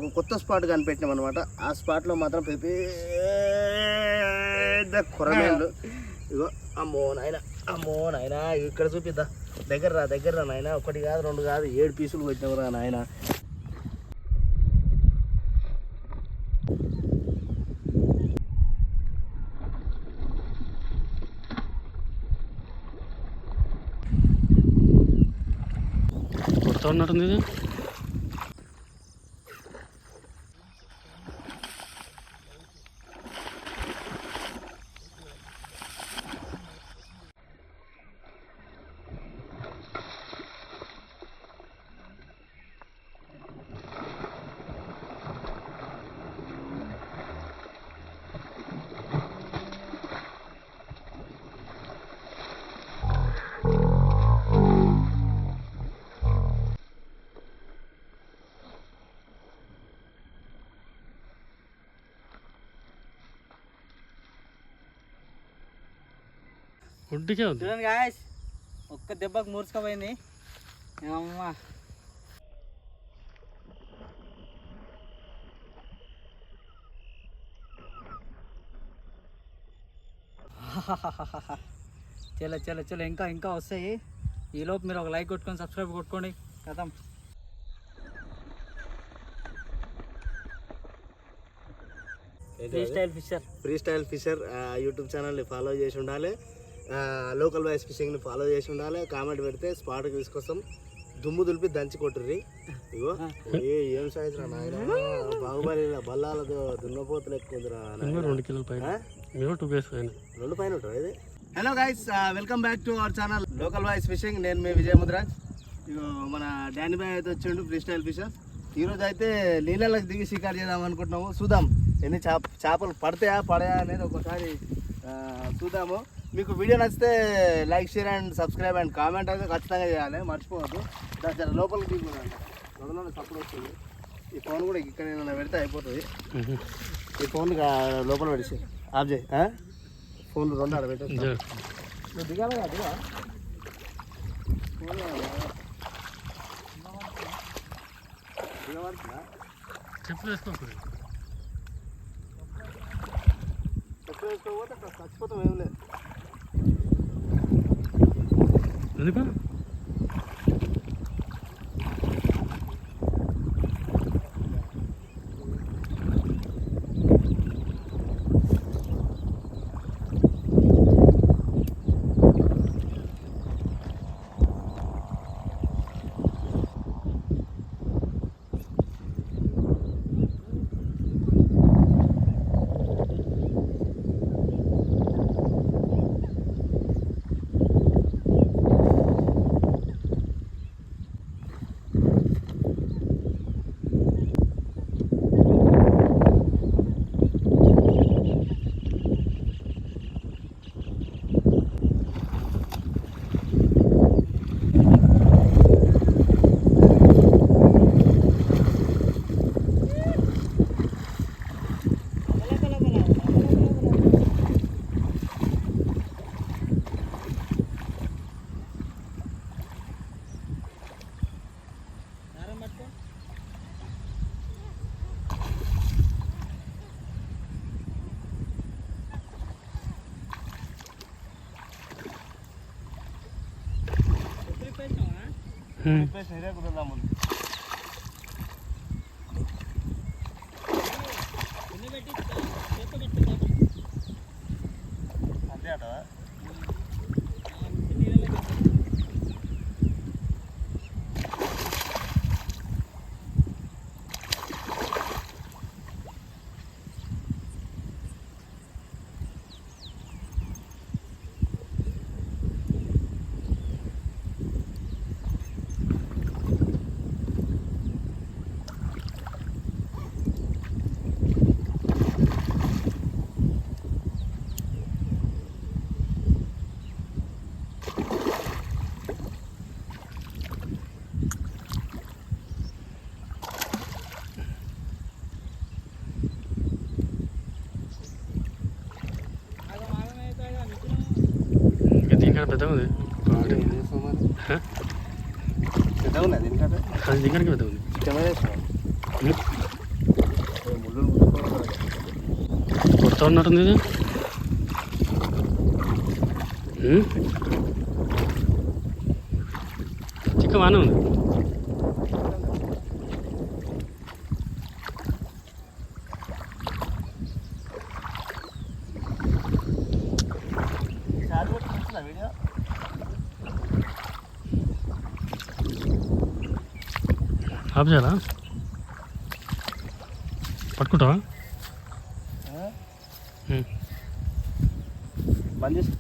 ఒక కొత్త స్పాట్ కనిపెట్టినాం అనమాట. ఆ స్పాట్లో మాత్రం పెద్ద కొరమేళ్ళు. ఇగో అమ్మో నాయన ఇక్కడ చూపిద్దా, దగ్గర రా నాయన. 1 కాదు 2 కాదు 7 పీసులు కొట్టినవరా నాయన. కొడతా ఉన్నట్టుంది ఇది. ఒడ్డుకే ఉంది చూడండి గాయస్, ఒక్క దెబ్బకు మూర్చుకపోయింది అమ్మా. చలో చలో చలో, ఇంకా వస్తాయి. ఈలోపు మీరు ఒక లైక్ కొట్టుకొని సబ్స్క్రైబ్ కొట్టుకోండి. కథం. ఫ్రీ స్టైల్ ఫిషర్ యూట్యూబ్ ఛానల్ని ఫాలో చేసి ఉండాలి. లోకల్ వాయిస్ ఫిషింగ్ని ఫాలో చేసి ఉండాలి. కామెంట్ పెడితే స్పాట్కి తీసుకొస్తాం. దుమ్ము దులిపి దంచి కొట్టుర్రి. ఇగో ఏం సైజ్ రా నాయన, బాహుబలి బల్లాలతో దున్నపోతులు ఎక్కువ ఉందిరా. 2 కిలోల పైన 2 పైన ఉంటుంది ఇది. Hello guys, welcome back to our channel local voice fishing. నేను మీ విజయ్ ముద్రాజ్. ఇగో మన డానీ బాయ్ అయితే వచ్చిండు, ఫ్రీ స్టైల్ ఫిషర్. ఈరోజు అయితే నీళ్ళకి దిగి షికారు చేద్దాం అనుకుంటున్నాము. చూద్దాం ఎన్ని చేపలు పడతాయా పడాయా అనేది ఒకసారి చూద్దాము. మీకు వీడియో నచ్చితే like, share and subscribe and comment అయితే ఖచ్చితంగా చేయాలి, మర్చిపోవద్దు. దాని లోపలికి దిగుతుందండి, రెండు సపోర్ట్ వస్తుంది. ఈ ఫోన్ కూడా ఇక్కడ ఏమైనా పెడితే అయిపోతుంది. ఈ ఫోన్ లోపల పెడిసి ఆఫ్ చేయి. ఫోన్లు 2 ఆడ పెట్టేసి నువ్వు దిగాలి కదా. ఫోన్ దిగబడుతుందా? చెప్పులు వేసుకోకూడదు. చెప్పులు వేసుకోకపోతే చచ్చిపోతాం. ఏం లేదు. ఎందుకు సరే కుదరదాము. అంతే అట. దీనికన్నా పెద్దగా ఉంది. పెద్దగా ఉన్నది దీనికంటే. దీనికన్నా పెద్దగా ఉంది. కొత్త ఉన్నట్టుంది ఇది. చిక్క బాగానే ఉంది. వీడియో ఆఫ్ చేయాలా? పట్టుకుంటావా? బంద్ చేసి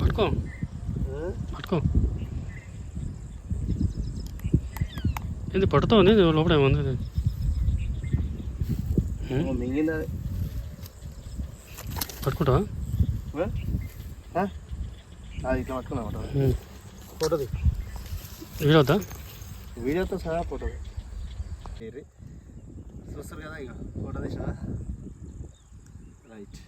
పట్టుకో పట్టుకో. ఇది పట్టుతా ఉంది లోపల ఏముంది ఇది? మింగింది. పట్టుకుంటావా? ఇట్లా పట్టుకున్నా ఫోటోది. వీడియో వద్దా? వీడియోతో సహా ఫోటో చూస్తారు కదా. ఇక ఫోటో తీసా రైట్.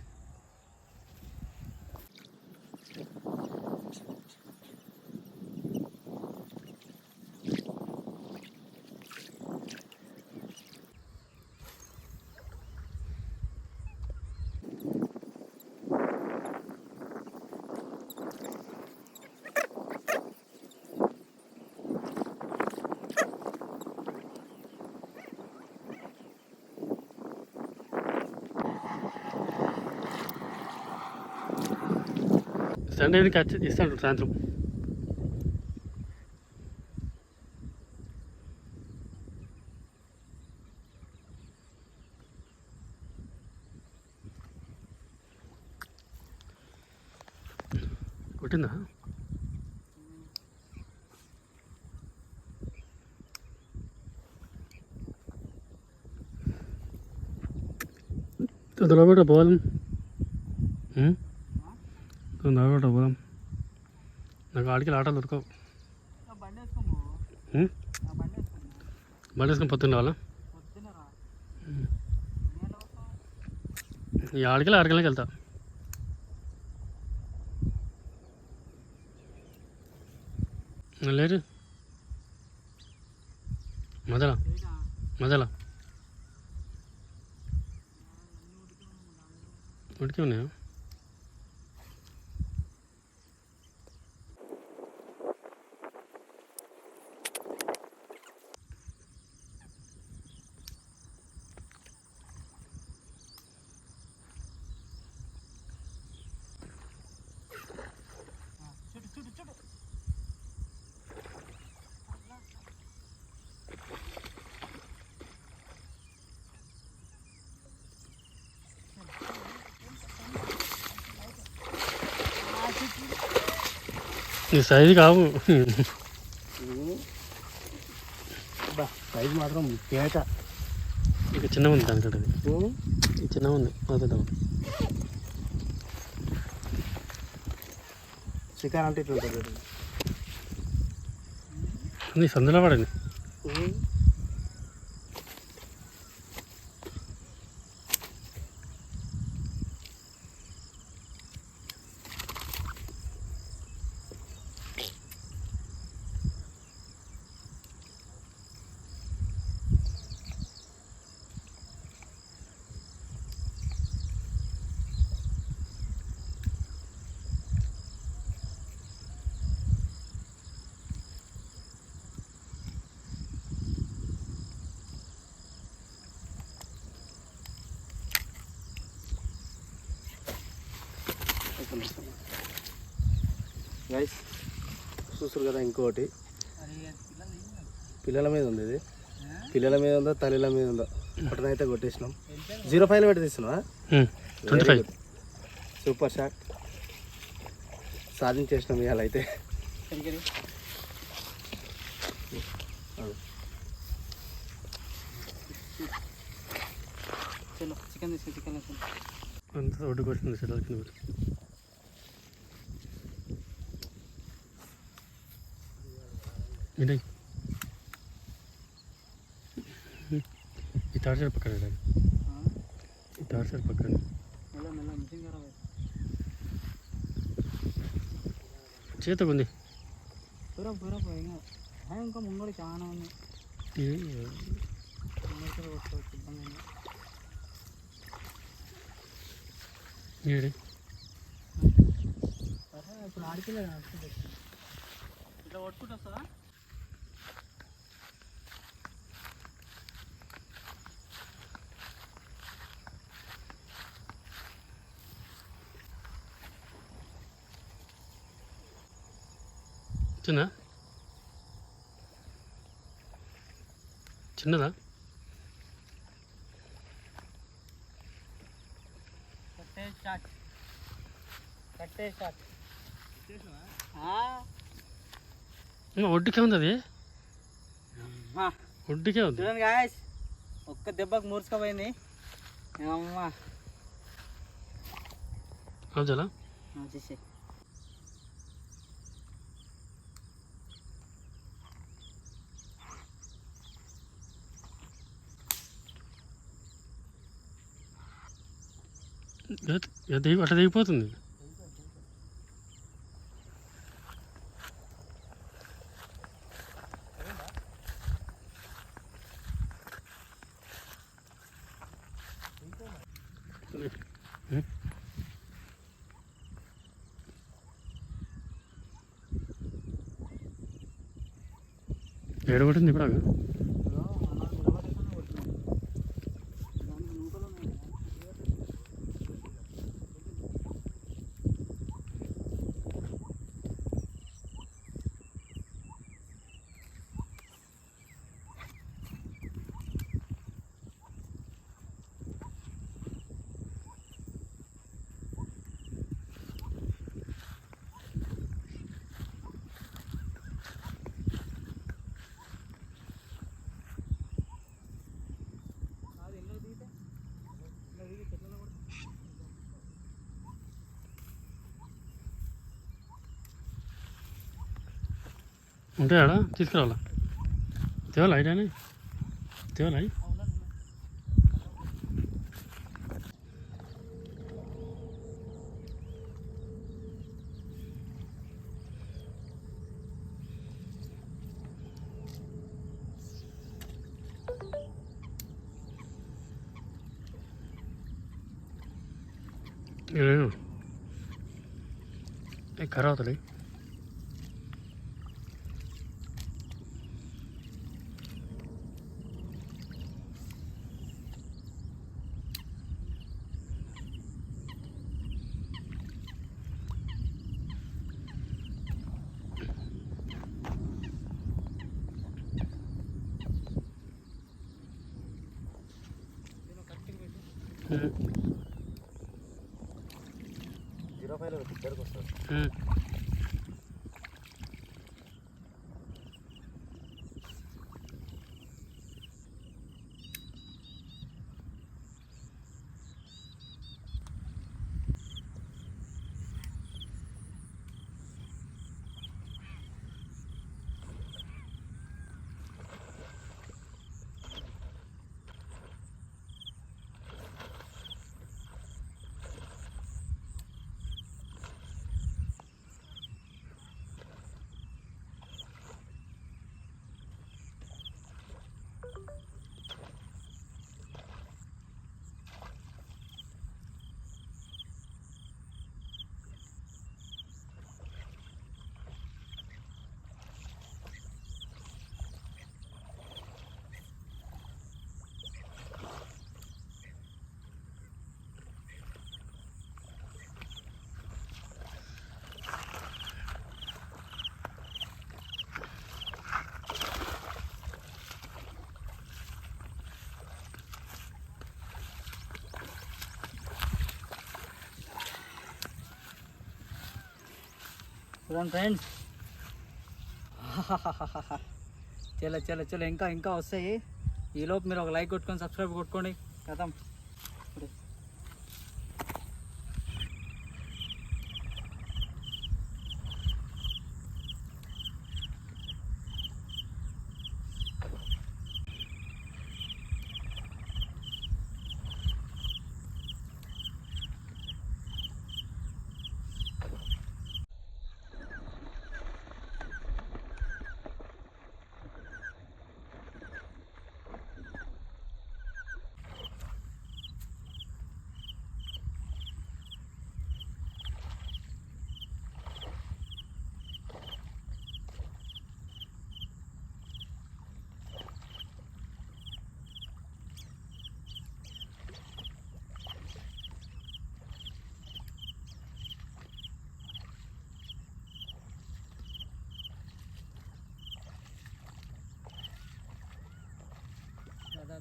సండే ఖర్చు ఇస్తాడు సాయంత్రం. కొట్టిందా? తొందరగా పోదాం. తొందరగా పోదాం. నాకు ఆడికి ఆటలు దొరకవు. బండి వేసుకొని పొద్దున్న రావాలా? ఈ ఆడికి ఆడికి వెళ్తా. లేరు మదలా మదలా ఉడికి ఉన్నాయా? ఈ సైజు కావు. సైజు మాత్రం పేట. ఇక చిన్న ఉంది దానికంటే. ఇది చిన్న ఉంది. అదే చికెన్ అంటే ఇట్లా ఉంటుంది. నీ సందులో పడండి. గైస్ చూస్తారు కదా. ఇంకోటి పిల్లల మీద ఉంది. ఇది పిల్లల మీద ఉందో తల్లిల మీద ఉందో ఒకటనైతే కొట్టేసినాం. 0.5 పెట్టి తీస్తున్నావా? 25. సూపర్ షాట్ సాధించేసినాం ఇవాళ అయితే. అంతా ఒడ్డుకు వచ్చింది సెలవు కింద. వినయ్ ఈ తాడు సైడ్ పక్కన రండి. ఈ తాడు సైడ్ పక్కన చేతకు ఉంది. ఇంకా ముంగడు చాలా ఉంది. ఏడి ఇప్పుడు ఆడికెళ్ళి ఇట్లా కొట్టుకుంటూ వస్తుందా? చిన్న చిన్నదా? కట్టే స్టార్ట్. ఒడ్డుకే ఉంది అది, ఒడ్డుకే ఉంది. చూడండి గాయస్, ఒక్క దెబ్బకు మూర్చుకపోయింది. అమ్మా అవుజలా చూసే అట్లా దిగిపోతుంది. ఏడగొట్టింది ఇప్పుడు అవి. ఉంటాయి ఆడ, తీసుకురావాలా? తేవాలా అయినా తేవాలా? ఖరాబ్ అవుతుంది. దగ్గరకు వస్తుంది. చూడండి ఫ్రెండ్స్, చలో చలో చలో ఇంకా ఇంకా వస్తాయి. ఈలోపు మీరు ఒక లైక్ కొట్టుకొని సబ్స్క్రైబ్ కొట్టుకోండి. కథం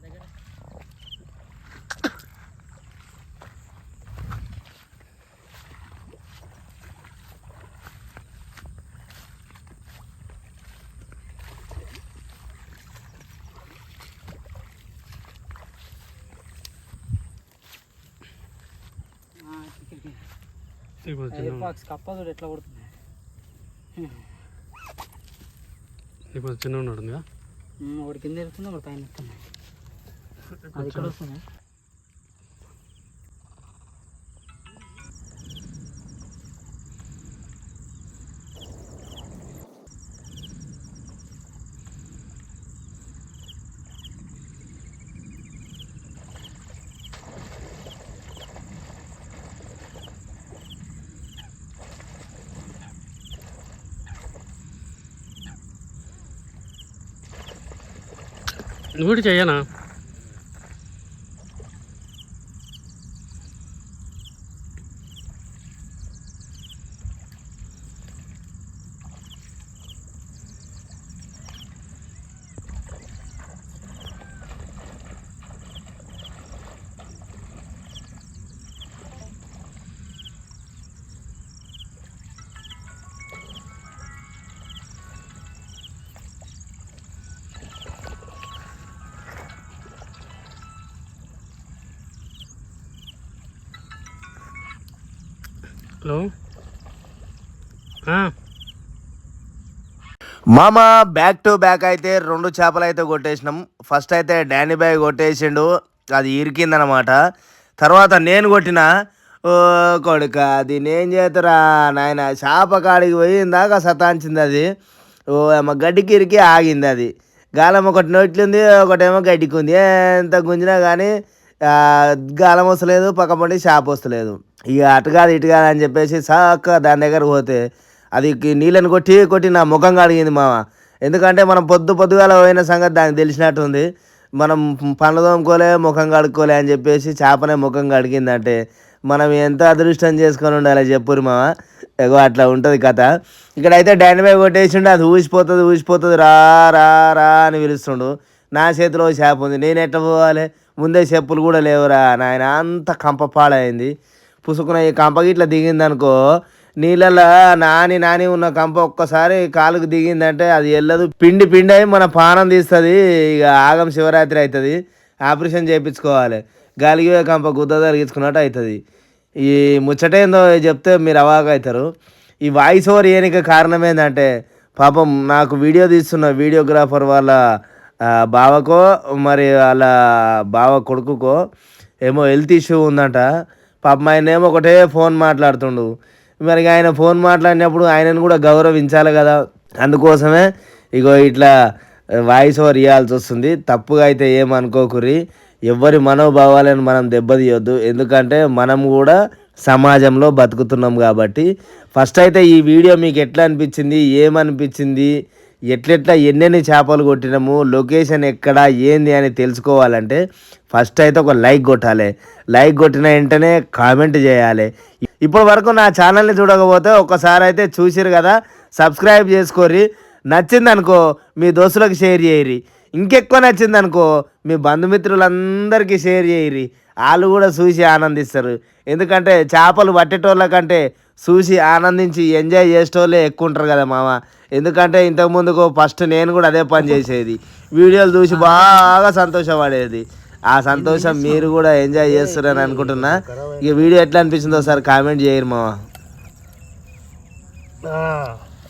దగ్గర ఇప్పుడు ఎయిర్ చిన్న ఫాక్స్ కప్ప చూడు ఎట్లా కొడుతుంది. ఇప్పుడు చిన్న ఉన్నాడు కదా ఒకటి కింద వెళ్తుంది ఒకటి పైన వెళ్తుంది. అది ఇక్కడ వస్తుంది. నువ్వు కూడా చెయ్యనా హలో మామ బ్యాక్ టు బ్యాక్ అయితే 2 చేపలు అయితే కొట్టేసినాం. ఫస్ట్ అయితే డానీ బాయ్ కొట్టేసిండు, అది ఇరికిందనమాట. తర్వాత నేను కొట్టిన. ఓ కొడుక అది నేను చేతురా నాయన, చేప కాడికి పోయిందాక సతాంచింది అది. ఓ అమ్మ గడ్డికి ఇరికి ఆగింది అది. గాలం ఒకటి నోట్లుంది, ఒకటేమో గడ్డికి ఉంది. ఎంత గుంజినా కానీ గాలం వస్తలేదు, పక్కపండి చేప వస్తలేదు. ఇక అటు కాదు ఇటు కాదు అని చెప్పేసి సాక్క దాని దగ్గరకు పోతే అది నీళ్ళని కొట్టి నా ముఖం కడిగింది మామ. ఎందుకంటే మనం పొద్దుగాల పోయిన సంగతి దానికి తెలిసినట్టుంది. మనం పనులు తోముకోలే, ముఖం కడుక్కోలే అని చెప్పేసి చేపనే ముఖం కడిగిందంటే మనం ఎంత అదృష్టం చేసుకొని ఉండాలి చెప్పురు మామ. ఎగో అట్లా ఉంటుంది కథ. ఇక్కడైతే డానీ బాయ్ కొట్టేసిండు, అది ఊసిపోతుంది రా రా రా అని పిలుస్తుండు. నా చేతిలో చేప ఉంది, నేను ఎట్లా పోవాలి? ముందే చెప్పులు కూడా లేవురా నాయన, అంత కంప పాడైంది. పుసుకున్న ఈ కంపకి ఇట్లా దిగిందనుకో, నీళ్ళల్లో నాని ఉన్న కంప ఒక్కసారి కాలుకు దిగిందంటే అది వెళ్ళదు, పిండి అయి మన పానం తీస్తుంది. ఇక ఆగం శివరాత్రి అవుతుంది, ఆపరేషన్ చేయించుకోవాలి. గాలికి కంప గుద్ద తలిగించుకున్నట్టు అవుతుంది. ఈ ముచ్చటేందో చెప్తే మీరు అవాక అవుతారు. ఈ వాయిస్ ఓవర్ ఏనిక కారణం ఏంటంటే, పాపం నాకు వీడియో తీస్తున్న వీడియోగ్రాఫర్ వాళ్ళ బావకో మరి వాళ్ళ బావ కొడుకుకో ఏమో హెల్త్ ఇష్యూ ఉందంట. పాపం ఆయన ఏమో ఒకటే ఫోన్ మాట్లాడుతుండు. మరి ఆయన ఫోన్ మాట్లాడినప్పుడు ఆయనను కూడా గౌరవించాలి కదా. అందుకోసమే ఇగో ఇట్లా వాయిస్ ఓవర్ ఇవ్వాల్సి వస్తుంది. తప్పుగా అయితే ఏమనుకోకుర్రి, ఎవరి మనోభావాలను మనం దెబ్బతీయొద్దు. ఎందుకంటే మనం కూడా సమాజంలో బతుకుతున్నాం కాబట్టి. ఫస్ట్ అయితే ఈ వీడియో మీకు ఎట్లా అనిపించింది, ఏమనిపించింది, ఎట్లెట్లా ఎన్నెన్ని చేపలు కొట్టినాము, లొకేషన్ ఎక్కడ ఏంది అని తెలుసుకోవాలంటే ఫస్ట్ అయితే ఒక లైక్ కొట్టాలి. లైక్ కొట్టిన వెంటనే కామెంట్ చేయాలి. ఇప్పటి వరకు నా ఛానల్ని చూడకపోతే ఒక్కసారి అయితే చూసిరు కదా, సబ్స్క్రైబ్ చేసుకోర్రి. నచ్చిందనుకో మీ దోస్తులకు షేర్ చేయరి. ఇంకెక్కువ నచ్చిందనుకో మీ బంధుమిత్రులందరికీ షేర్ చేయరి. వాళ్ళు కూడా చూసి ఆనందిస్తారు. ఎందుకంటే చేపలు పట్టేటోళ్ళ కంటే చూసి ఆనందించి ఎంజాయ్ చేసేటోళ్ళే ఎక్కువ ఉంటారు కదా మామ. ఎందుకంటే ఇంతకుముందుకు ఫస్ట్ నేను కూడా అదే పని చేసేది, వీడియోలు చూసి బాగా సంతోషపడేది. ఆ సంతోషం మీరు కూడా ఎంజాయ్ చేస్తారని అనుకుంటున్నా. ఇక వీడియో ఎట్లా అనిపించిందో ఒకసారి కామెంట్ చేయరు మామ.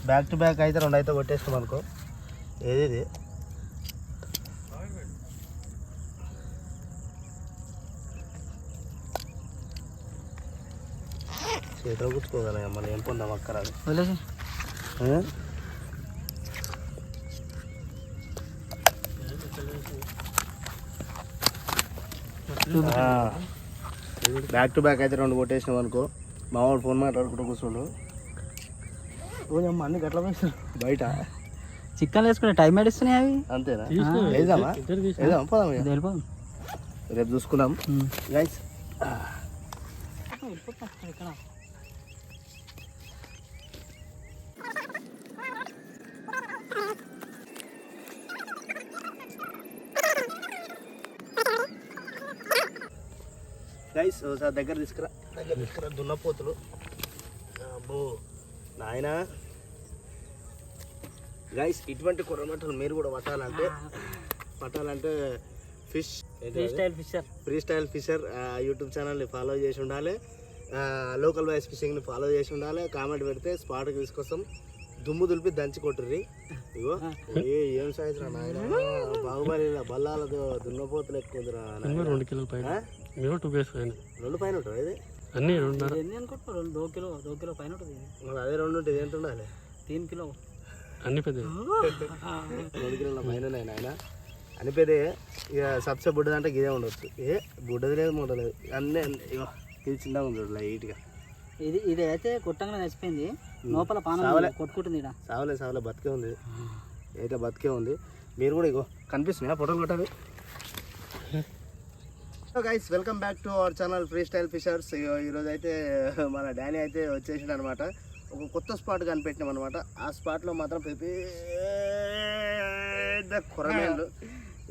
బ్యాక్ టు బ్యాక్ అయితే 2 అయితే కొట్టేస్తాం అనుకో. ఏది చేతిలో కూర్చుకోగల మళ్ళీ ఏం పొందాం అక్కడ బ్యాక్ టు బ్యాక్ అయితే 2 కొట్టేసినాం అనుకో. మామూలు ఫోన్ మాట్లాడుకుంటూ కూర్చోండు. అన్ని గట్ల వేస్తారు బయట. చికెన్ వేసుకునే టైం ఏడిస్తున్నాయి అవి. అంతేనా? వేద్దామా? పోదాం, రేపు చూసుకుందాం గైస్. గైస్ ఒకసారి దగ్గర తీసుకురా దున్నపోతులు. అబ్బో నాయన గైస్, ఇటువంటి కొర్రమట్టలు మీరు కూడా పట్టాలంటే fish free style fisher YouTube ఛానల్ని ఫాలో చేసి ఉండాలి. లోకల్ వాయిస్ ఫిషింగ్ని ఫాలో చేసి ఉండాలి. కామెంట్ పెడితే స్పాట్కి తీసుకొస్తాం. దుమ్ము దులిపి దంచి కొట్టుర్రి. ఇగో ఏం సైజ్ రా నాయన, బాగుబలి బల్లాలతో దున్నపోతులు ఎక్కువ ఉందిరా. 2 కిలోల పైన 2 కేజీస్ పైన 2 పైన ఉంటుంది ఇది. అన్నీ 2.5 2 కిలో పైన ఉంటుంది. మరి అదే 2 ఉంటుంది. ఎంత ఉండాలి? 3 కిలో అన్ని పెద్ద 2 కిలోల పైన ఆయన అని పెద్ద. ఇక సబ్సే బుడ్డది అంటే గిదే ఉండొచ్చు. బుడ్డది లేదు ఉండలేదు అన్నీ. ఇగో ఇది చిన్నగా ఉంది లైట్గా. ఇది అయితే కొట్టంగా చచ్చిపోయింది. లోపల పానం కొట్టుకుంటుంది. సావలే బతికే ఉంది. అయితే బతికే ఉంది. మీరు కూడా ఇగో కనిపిస్తున్నాయా ఫోటోలు కొట్టాలి. Guys, welcome back to our channel free style fishers. ఈరోజు అయితే మన డానీ అయితే వచ్చేసిండు అనమాట. ఒక కొత్త స్పాట్ కనిపెట్టినాం అనమాట. ఆ స్పాట్లో మాత్రం పెద్ద కొరమేళ్ళు.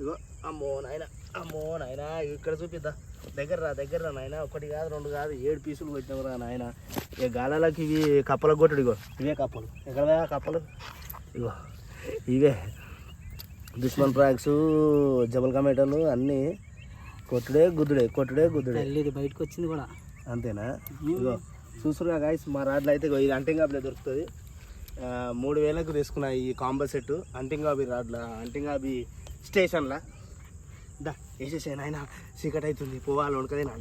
ఇగో అమ్మో నాయన ఇక్కడ చూపిద్దా. దగ్గర రా నాయన. 1 కాదు 2 కాదు 7 పీసులు కొట్టినావు రా నాయన. ఇక గాలాలకి ఇవి కప్పలకు కొట్టుడు. ఇగో ఇవే కప్పలు. ఎక్కడ కప్పలు? ఇగో ఇవే దుష్మన్ ప్రాక్స్, జబల్ కమేటలు అన్నీ కొట్టుడే గుద్దుడే. ఇది బయటకు వచ్చింది కూడా అంతేనా? ఇగో చూసురుగా గాయస్, మా రాడ్లు అయితే ఇది అంటింగాబిలో దొరుకుతుంది. 3000కు తీసుకున్నా ఈ కాంబో సెట్. అంటింగాబి రాడ్ల అంటింగాబి స్టేషన్లా. దా వేసేసాను ఆయన. చీకటి అవుతుంది, పోవాలి వండుకదే.